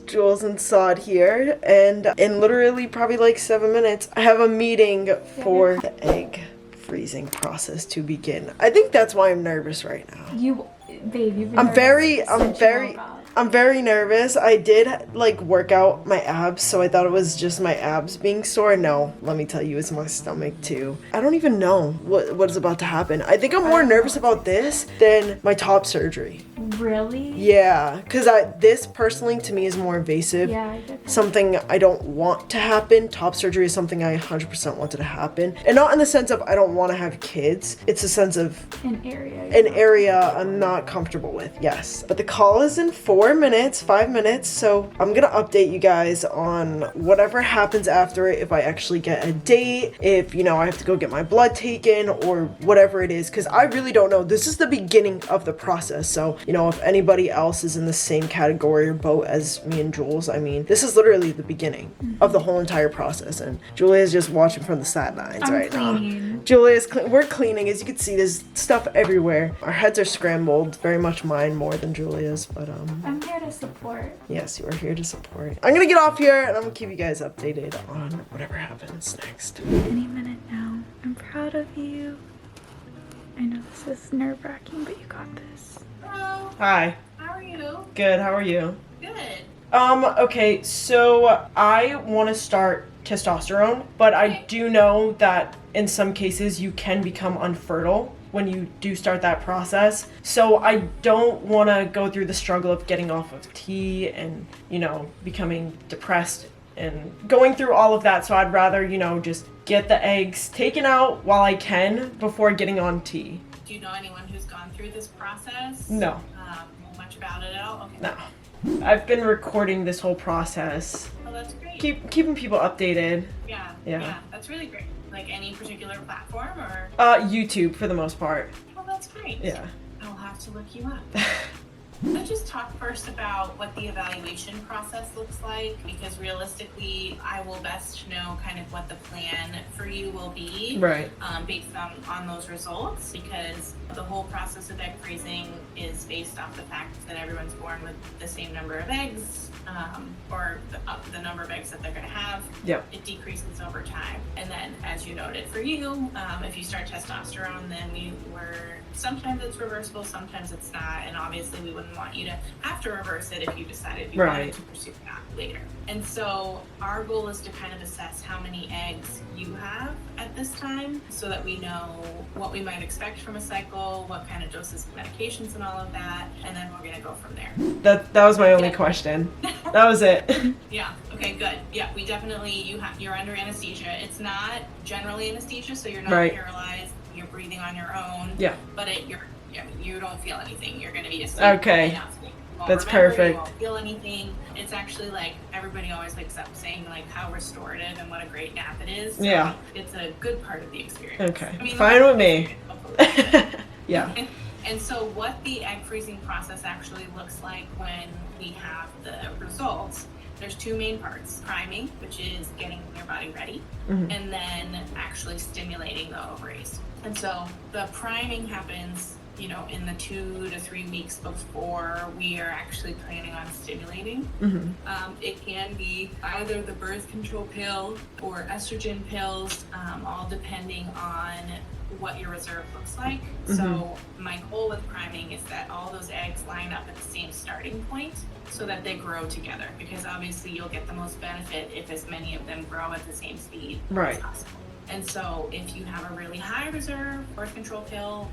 Jules and Saud here, and in literally probably like 7 minutes, I have a meeting for the egg freezing process to begin. I think that's why I'm nervous right now. You've been I'm very nervous. I did like work out my abs, so I thought it was just my abs being sore. No, let me tell you, it's my stomach too. I don't even know what is about to happen. I think I'm more nervous about this than my top surgery. Really? Yeah, because this personally to me is more invasive. Yeah, I get that. Something I don't want to happen. Top surgery is something I 100% wanted to happen. And not in the sense of I don't want to have kids. It's a sense of An area I'm not comfortable with, yes. But the call is in 5 minutes, so I'm gonna update you guys on whatever happens after it, if I actually get a date, if, you know, I have to go get my blood taken or whatever it is, because I really don't know. This is the beginning of the process, so, you know, if anybody else is in the same category or boat as me and Jules, I mean, this is literally the beginning of the whole entire process, and Julia's just watching from the sidelines right now. Julia's we're cleaning. As you can see, there's stuff everywhere. Our heads are scrambled, very much mine more than Julia's, but I'm here to support. yes, you are here to support. I'm gonna get off here and I'm gonna keep you guys updated on whatever happens next. Any minute now. I'm proud of you. I know this is nerve-wracking, but you got this. Hello. Hi. How are you? Good, how are you? Good. Okay, so I want to start testosterone, but I do know that in some cases you can become unfertile when you do start that process. So I don't want to go through the struggle of getting off of tea and, you know, becoming depressed and going through all of that. So I'd rather, you know, just get the eggs taken out while I can before getting on tea. Do you know anyone who's gone through this process? No. Know much about it at all? Okay. No. I've been recording this whole process. Oh, that's great. Keeping people updated. Yeah. That's really great. Like any particular platform or? YouTube for the most part. Oh, that's great. Yeah. I'll have to look you up. Let's just talk first about what the evaluation process looks like, because realistically, I will best know kind of what the plan for you will be, Right. Based on those results, because the whole process of egg freezing is based off the fact that everyone's born with the same number of eggs, or the number of eggs that they're going to have. Yep. It decreases over time. And then, as you noted for you, if you start testosterone, then sometimes it's reversible, sometimes it's not, and obviously we wouldn't want you to have to reverse it if you decided you wanted to pursue that later. And so our goal is to kind of assess how many eggs you have at this time so that we know what we might expect from a cycle, what kind of doses of medications and all of that, and then we're gonna go from there. That was my only question. That was it. Yeah, okay, good. Yeah, we definitely, you're under anesthesia. It's not general anesthesia, so you're not paralyzed. You're breathing on your own. Yeah. But you don't feel anything. You're gonna be asleep. Okay. That's perfect. You won't feel anything. It's actually like everybody always wakes up saying like how restorative and what a great nap it is. So yeah. It's a good part of the experience. Okay. I mean, fine with me. Yeah. And so what the egg freezing process actually looks like when we have the results, there's two main parts: priming, which is getting your body ready, and then actually stimulating the ovaries. And so the priming happens, you know, in the 2 to 3 weeks before we are actually planning on stimulating. It can be either the birth control pill or estrogen pills, all depending on what your reserve looks like. So my goal with priming is that all those eggs line up at the same starting point so that they grow together, because obviously you'll get the most benefit if as many of them grow at the same speed as possible. And so if you have a really high reserve, birth control pill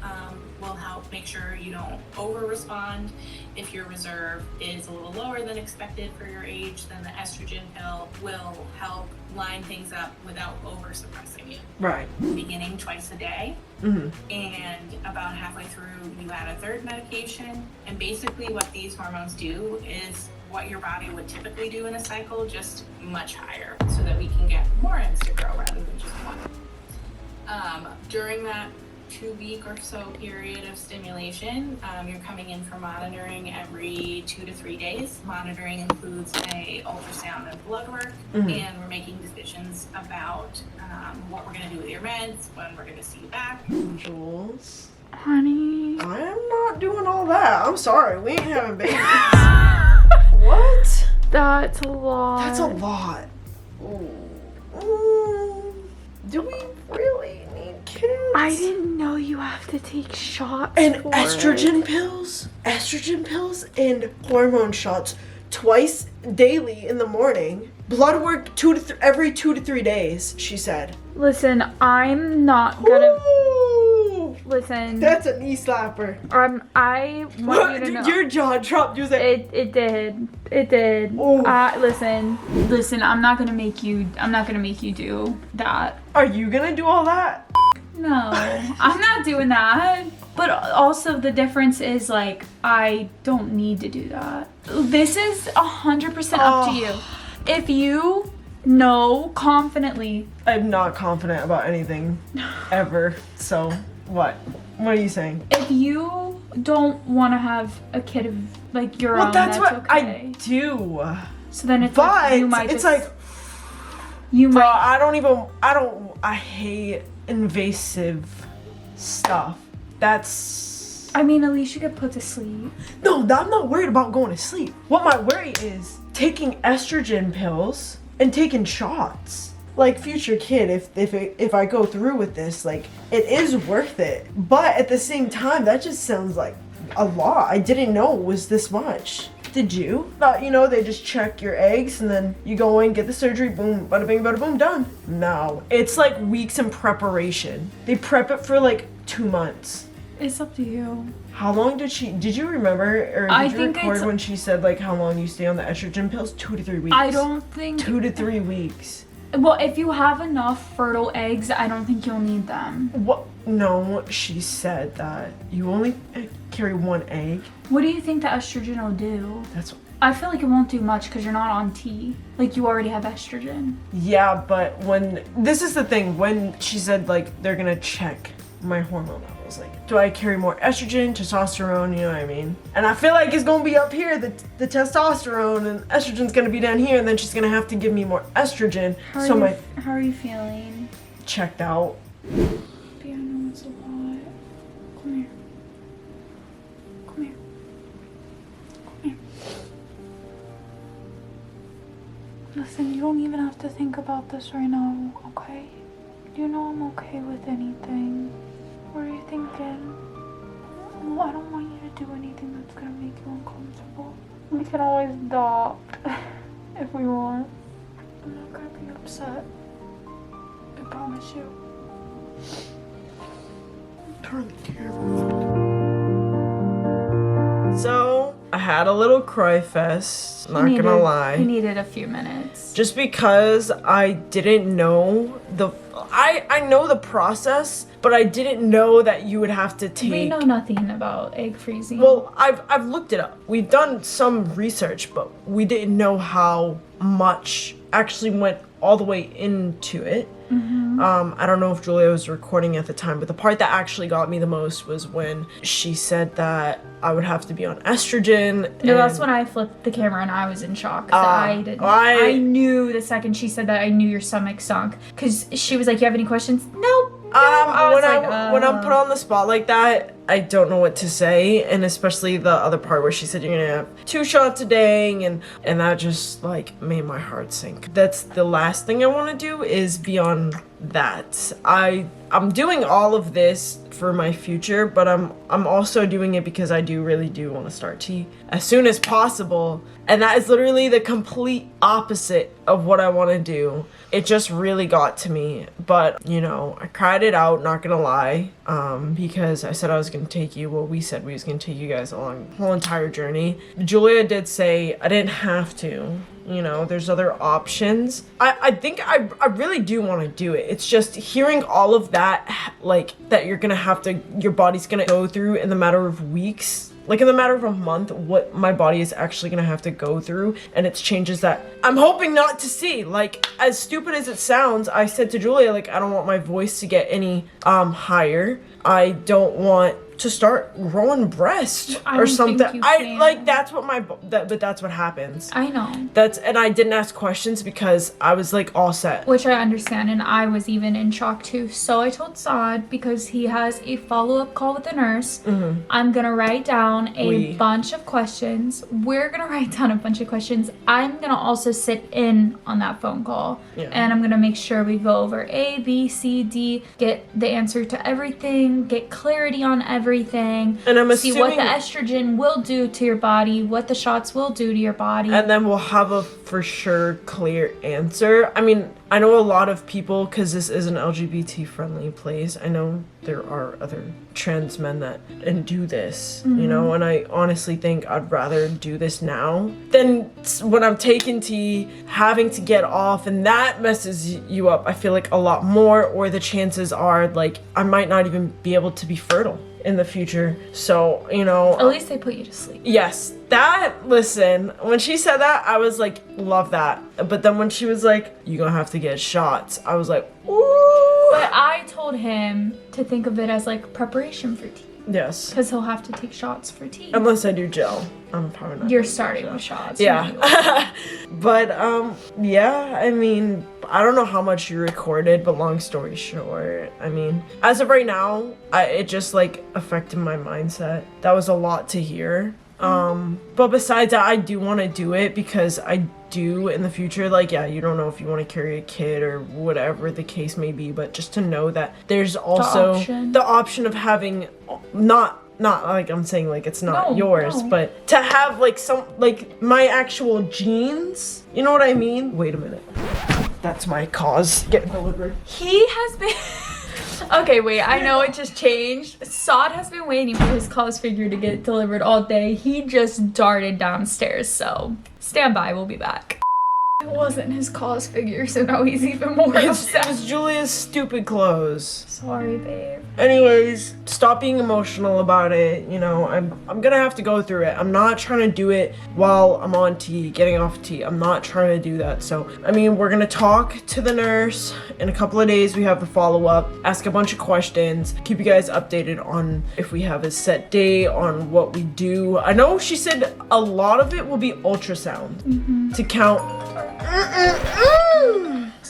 will help make sure you don't over-respond. If your reserve is a little lower than expected for your age, then the estrogen pill will help line things up without over-suppressing you. Right. Beginning twice a day. And about halfway through, you add a third medication. And basically what these hormones do is what your body would typically do in a cycle, just much higher, so that we can get more eggs to grow rather than just one. During that 2-week or so period of stimulation, you're coming in for monitoring every 2 to 3 days. Monitoring includes a ultrasound and blood work, and we're making decisions about what we're going to do with your meds, when we're going to see you back. Jules, honey, I am not doing all that. I'm sorry, we ain't having babies. What? That's a lot. That's a lot. Do we really need kids? I didn't know you have to take shots. And for estrogen it. pills, and hormone shots twice daily in the morning. Blood work every 2 to 3 days, she said. Listen, I'm not gonna. Ooh, Listen. that's a knee slapper. I want you to know. Your jaw dropped. You was like, It did. It did. Ooh. Listen. I'm not gonna make you do that. are you gonna do all that? No, I'm not doing that. But also the difference is like I don't need to do that. This is 100% up to you. If you know confidently. I'm not confident about anything ever. So what? What are you saying? If you don't want to have a kid of like your Well, own, that's what okay. I do. So then it's But like you might it's just, like, you bro, might. I hate invasive stuff. That's, I mean, at least you get put to sleep. no, I'm not worried about going to sleep. What my worry is taking estrogen pills and taking shots. Like, future kid, if I go through with this, like, it is worth it. But at the same time, that just sounds like a lot. I didn't know it was this much. Did you? Thought, they just check your eggs and then you go in, get the surgery, boom, bada bing, bada boom, done. No, it's like weeks in preparation. They prep it for like 2 months. It's up to you. How long did you remember, or I did you think record it's- when she said like how long you stay on the estrogen pills? 2 to 3 weeks. I don't think. 2 to 3 weeks. Well, if you have enough fertile eggs, I don't think you'll need them. What? No, she said that you only carry 1 egg. What do you think the estrogen will do? That's, I feel like it won't do much because you're not on T. Like, you already have estrogen. yeah, but this is the thing, when she said like they're gonna check my hormone levels, like, do I carry more estrogen, testosterone, you know what I mean? And I feel like it's gonna be up here, the testosterone, and estrogen's gonna be down here, and then she's gonna have to give me more estrogen. How are you feeling? Checked out. Yeah, I know it's a lot. Come here. Come here. Come here. Listen, you don't even have to think about this right now, okay? You know I'm okay with anything. What are you thinking? No, I don't want you to do anything that's gonna make you uncomfortable. We can always stop if we want. I'm not gonna be upset. I promise you. Turn the camera. So, I had a little cry fest, not gonna lie. He needed a few minutes. Just because I didn't know I know the process, but I didn't know that you would have to take. We know nothing about egg freezing. Well, I've looked it up. We've done some research, but we didn't know how much actually went all the way into it. I don't know if Julia was recording at the time, but the part that actually got me the most was when she said that I would have to be on estrogen. No, that's when I flipped the camera and I was in shock. I knew the second she said that, I knew your stomach sunk. Because she was like, you have any questions? Nope. When I'm put on the spot like that, I don't know what to say, and especially the other part where she said you're gonna have 2 shots a day, and that just like made my heart sink. That's the last thing I want to do, is be on that. I'm doing all of this for my future, but I'm also doing it because I really do want to start T as soon as possible, and that is literally the complete opposite of what I want to do. It just really got to me, but I cried it out, not gonna lie, because I said I was gonna take you, we said we was gonna take you guys along the whole entire journey. Julia did say I didn't have to, there's other options. I think I really do want to do it. It's just hearing all of that, like, that you're gonna have to, your body's gonna go through in the matter of weeks, like in the matter of a month, what my body is actually gonna have to go through, and it's changes that I'm hoping not to see. Like, as stupid as it sounds, I said to Julia, like, I don't want my voice to get any higher. I don't want to start growing breast I or don't something. think you can. Like that's what but that's what happens. I know. And I didn't ask questions because I was like all set. Which I understand, and I was even in shock too. So I told Saud, because he has a follow-up call with the nurse, I'm gonna write down a bunch of questions. We're gonna write down a bunch of questions. I'm gonna also sit in on that phone call, and I'm gonna make sure we go over A, B, C, D, get the answer to everything, get clarity on everything, and I'm see what the estrogen will do to your body, what the shots will do to your body, and then we'll have a for sure clear answer. I mean, I know a lot of people, because this is an LGBT friendly place, I know there are other trans men that do this, you know, and I honestly think I'd rather do this now than when I'm taking tea, having to get off, and that messes you up, I feel like, a lot more, or the chances are like I might not even be able to be fertile in the future. So, you know, at least they put you to sleep. Yes, listen, when she said that, I was like, love that. But then when she was like, you're gonna have to get shots, I was like, ooh. But I told him to think of it as like preparation for tea. Yes. Because he'll have to take shots for tea. Unless I do gel. I'm probably not. You're starting with shots. Yeah. But, yeah, I mean, I don't know how much you recorded, but long story short, I mean, as of right now, it just, like, affected my mindset. That was a lot to hear. But besides that, I do want to do it because I do in the future, like, yeah, you don't know if you want to carry a kid or whatever the case may be, but just to know that there's also the option of having not like I'm saying like it's not yours, but to have like some, like my actual genes, you know what I mean? Wait a minute. That's my cause getting delivered. He has been... Okay, wait, I know it just changed. Saud has been waiting for his cause figure to get delivered all day. He just darted downstairs, so stand by, we'll be back. It wasn't his cause figure, so now he's even more upset. It was Julia's stupid clothes. Sorry, babe. Anyways, stop being emotional about it. You know, I'm gonna have to go through it. I'm not trying to do it while I'm on tea, getting off tea. I'm not trying to do that. So, I mean, we're gonna talk to the nurse. In a couple of days, we have the follow-up, ask a bunch of questions, keep you guys updated on if we have a set date, on what we do. I know she said a lot of it will be ultrasound to count.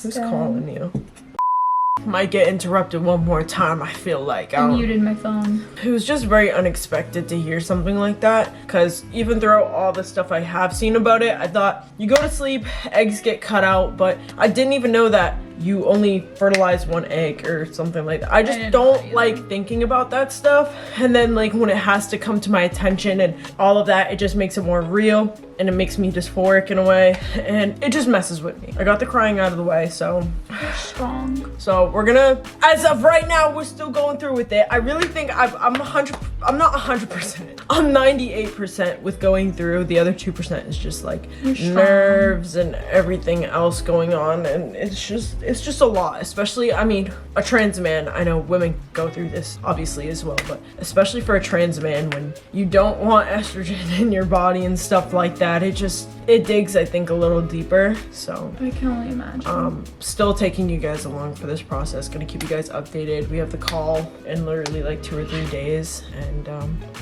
Who's calling you? Might get interrupted one more time, I feel like. I muted my phone. It was just very unexpected to hear something like that, because even throughout all the stuff I have seen about it, I thought you go to sleep, eggs get cut out, but I didn't even know that you only fertilize one egg or something like that. I just don't like thinking about that stuff, and then like when it has to come to my attention and all of that, it just makes it more real, and it makes me dysphoric in a way, and it just messes with me. I got the crying out of the way, so you're strong. So we're gonna, as of right now, we're still going through with it. I really think I'm not 100%. I'm 98% with going through. The other 2% is just like nerves and everything else going on, and it's just a lot. Especially, I mean, a trans man, I know women go through this obviously as well, but especially for a trans man, when you don't want estrogen in your body and stuff like that, it digs, I think, a little deeper. So I can only imagine. Still taking you guys along for this process, gonna keep you guys updated. We have the call in literally like 2 or 3 days, and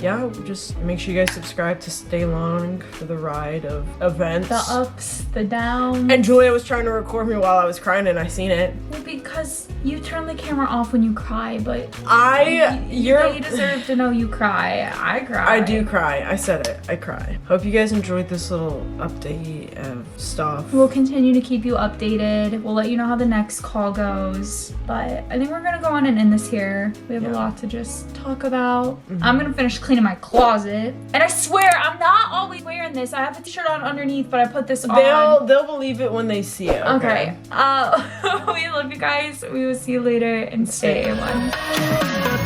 yeah, just make sure you guys subscribe to stay along for the ride of events, the ups, the downs. And Julia was trying to record me while I was crying, and I seen it. Well, because you turn the camera off when you cry, but you deserve to know you cry. I cry. I do cry. I said it. I cry. Hope you guys enjoyed this little update of stuff. We'll continue to keep you updated. We'll let you know how the next call goes, but I think we're gonna go on and end this here. We have a lot to just talk about. I'm gonna finish cleaning my closet, and I swear I'm not always wearing this. I have a t-shirt on underneath, but I put this on. They'll believe it when they see it. Okay. We love you guys. We will see you later, and stay A1.